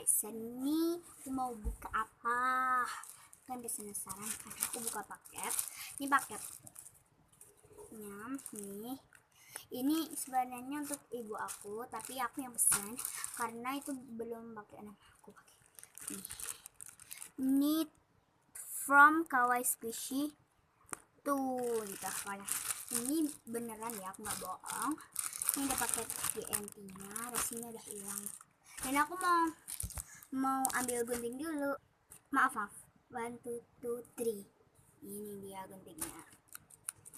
Seni mau buka apa? Kan biasa penasaran kan, aku buka paket. Ini paketnya nih. Ini sebenarnya untuk ibu aku, tapi aku yang pesan karena itu belum pakai anak aku pakai. Ini from Kawaii Squishy. Tuh, entah mana. Ini beneran ya, aku nggak bohong. Ini udah pakai GNT-nya, resinya udah hilang. Dan aku mau ambil gunting dulu. Maaf. 1, 2, 3. Ini dia guntingnya.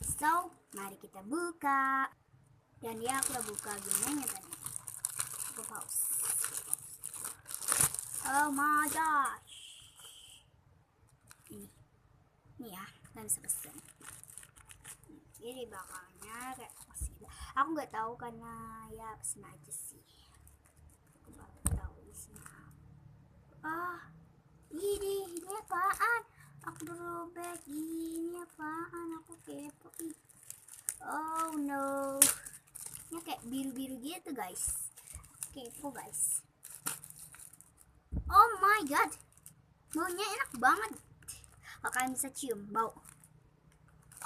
So, mari kita buka. Dan dia aku udah buka gimana tadi. Aku pause. Oh my gosh. Ini ya, kalian bisa pesen. Jadi belakangnya kayak masih ada. Aku nggak tahu karena ya pesen aja sih. Aku baru tahu isinya. Ini apaan? Aku berubah ini apaan? Aku kepo. Oh no. Ini kayak biru-biru gitu guys. Kepo guys. Oh my god. Baunya enak banget. Kalian bisa cium bau.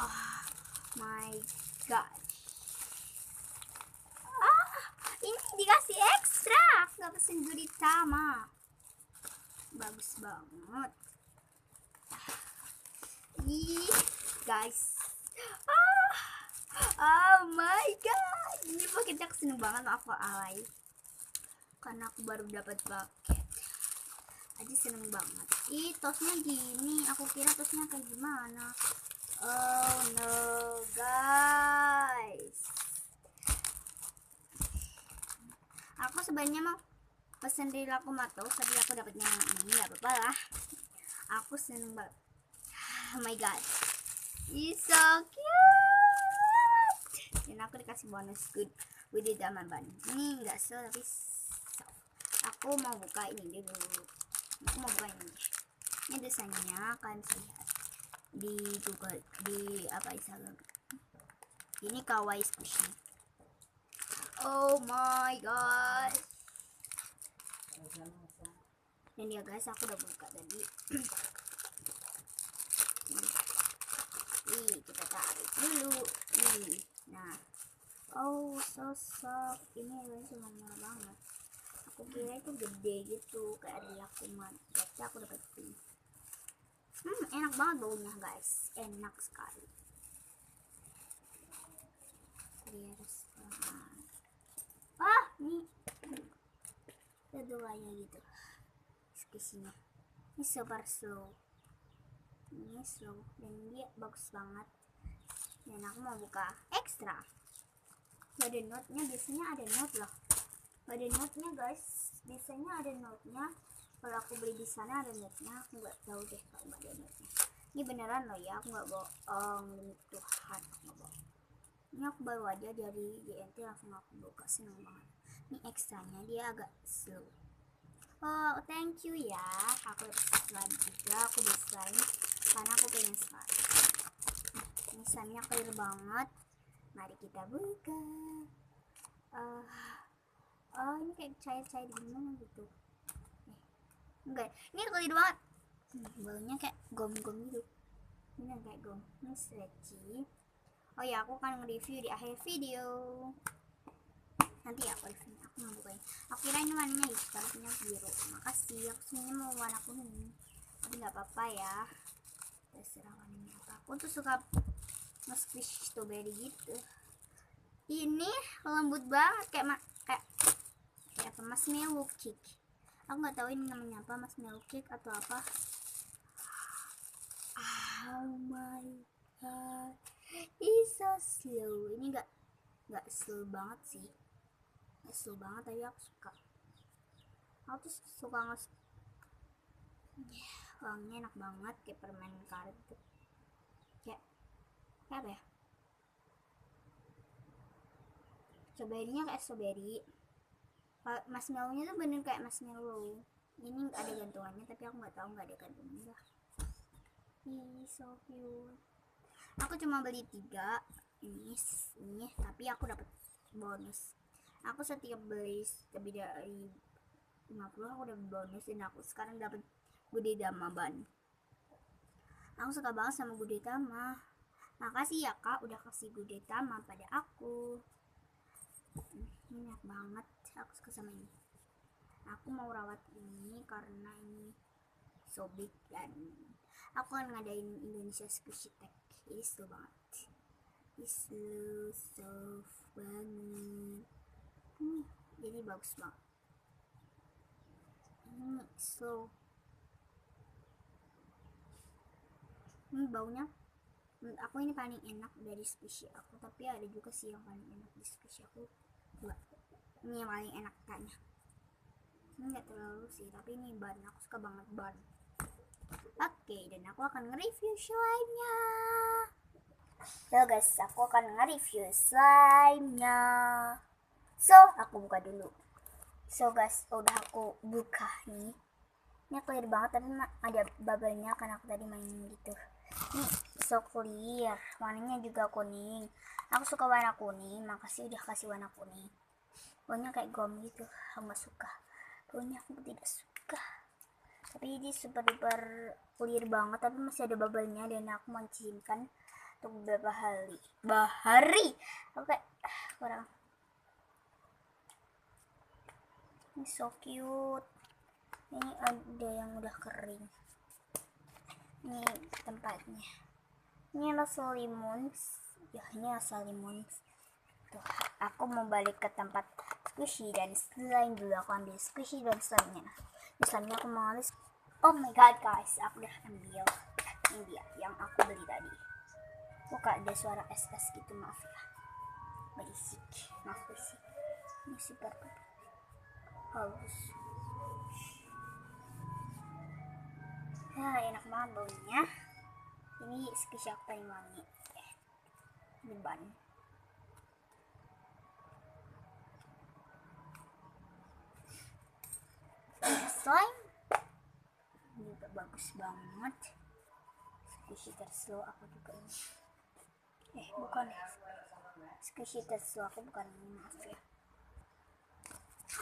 Oh my god. Ini dikasih ekstra. Gak pesen Gudetama. Bagus banget. Ih, guys. Oh my god. Ini paketnya aku seneng banget, maaf kok alay. Karena aku baru dapat paket. Aji seneng banget. Ih, tosnya gini. Aku kira tosnya kayak gimana. Oh no, guys. Aku sebenarnya mau pesen dari Lakumato, tapi aku dapatnya yang ini, nggak apa-apa lah. Aku seneng banget. Oh my god, it's so cute. Dan aku dikasih bonus Gudetama ban. Ini enggak so, tapi so. Aku mau buka ini dulu. Ini desainnya kan saya lihat di Google, di apa Instagram. Ini Kawaii Squishy. Oh my god. Dan ya guys, aku udah buka tadi. Kita tarik dulu. Nah, oh so soft. Ini guys cuma murah banget. Aku kira itu gede gitu kayak di Lakuman. Tapi aku dapat ini. Enak banget baunya guys. Enak sekali. Bias banget. Nih keduanya gitu. Isinya ini super slow. Ini slow dan dia bagus banget. Dan aku mau buka ekstra. Gak ada note-nya, biasanya ada note loh. Gak ada note-nya guys. Biasanya ada note-nya. Kalau aku beli di sana ada note-nya. Aku nggak tahu deh kalau nggak ada note-nya. Ini beneran loh ya, aku nggak bohong demi Tuhan, aku nggak bohong. Ini aku baru aja dari GNT langsung aku buka, seneng banget. Ini ekstranya dia agak slow. Oh, thank you ya. Aku dapat slime juga. Aku beli slime karena aku pengen slime. Ini slime-nya clear banget. Mari kita buka. Ini kayak cair-cair gimana gitu. Enggak, ini clear banget. Baunya kayak gom-gom gitu. Ini kayak gom. Ini stretchy. Oh ya, aku akan nge-review di akhir video. Nanti ya aku review. Aku mau bukain. Aku kira ini warnanya hitam, punya biru. Makasih, aku sebenarnya mau warna kuning, tapi nggak apa-apa ya, terserah warnanya apa. Aku tuh suka nge-squish strawberry gitu. Ini lembut banget kayak apa, marshmallow cake. Aku nggak tahu ini namanya apa, marshmallow cake atau apa. Oh my god, it's so slow. Ini nggak slow banget sih. Slow banget, tapi aku suka. Aku tuh suka wanginya enak banget kayak permen karet tuh. Kayak apa ya, strawberry-nya kayak strawberry. Marshmallow-nya tuh bener kayak marshmallow. Ini nggak ada gantungannya, tapi aku nggak tahu nggak ada gantungannya. Ih, so cute. Aku cuma beli 3 ini, tapi aku dapat bonus. Aku setiap beli lebih dari 50 aku udah bonus dan aku sekarang dapat Gudetama ban. Aku suka banget sama Gudetama. Makasih ya kak udah kasih Gudetama pada aku. Ini enak banget, aku suka sama ini. Aku mau rawat ini karena ini so big dan aku akan ngadain Indonesia Squishy Tech. Ini slow banget. Ini slow banget. Jadi bagus banget. Ini slow. Ini baunya menurut aku ini paling enak dari squishy aku, tapi ada juga sih yang paling enak di squishy aku. Ini yang paling enak kayaknya. Ini gak terlalu sih, tapi ini ban, aku suka banget ban. Oke, dan aku akan nge-review slime-nya. So guys, aku akan nge-review slime-nya. So, aku buka dulu. So guys, udah aku buka nih. Ini clear banget, tapi ada bubble-nya karena aku tadi main gitu. Ini so clear, warnanya juga kuning. Aku suka warna kuning, makasih udah kasih warna kuning. Warnanya kayak gom gitu, aku gak suka. Warnanya aku tidak suka. Tapi ini super duper clear banget, tapi masih ada bubble-nya dan aku mengizinkan untuk beberapa hari. Oke, kurang. Ini so cute. Ini ada yang udah kering. Ini tempatnya. Ini rasa limons. Ya, ini rasa limons. Tuh, aku mau balik ke tempat squishy dan slime dulu. Aku ambil squishy dan slime-nya. Ini slime-nya aku mau ambil. Oh my god guys, aku udah ambil. Ini dia yang aku beli tadi. Kok ada suara SS gitu, maaf ya. Berisik. Maaf berisik. Ini super bagus. Nah, enak banget baunya. Ini squishy aku paling wangi. Ini ban. Slime ini juga bagus banget. Squishy terslow aku juga ini. Bukan. Squishy terslow aku bukan ini, maaf ya.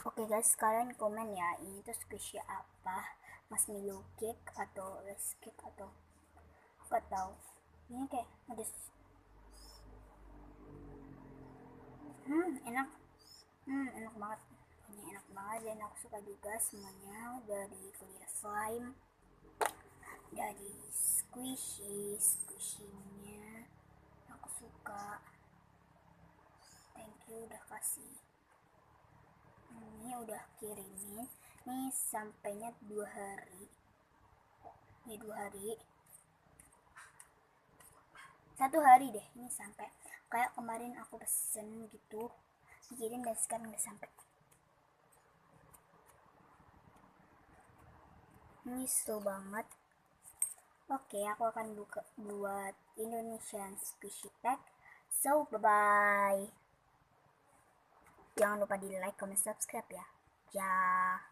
Oke guys, kalian komen ya, ini tuh squishy apa? Marshmallow cake atau rice cake atau apa tahu. Ini kayak ada enak. Enak banget. Ini enak banget dan aku suka juga semuanya, dari clear slime, dari squishy-nya aku suka. Thank you udah kasih. Ini udah kirimin. Ini sampainya 2 hari. Ini 2 hari. 1 hari deh ini sampai. Kayak kemarin aku pesen gitu, dikirim dan sekarang udah sampai. Ini slow banget. Oke, aku akan buat Indonesian Squishy Pack. So, bye-bye. Jangan lupa di like, comment, subscribe ya. Ya.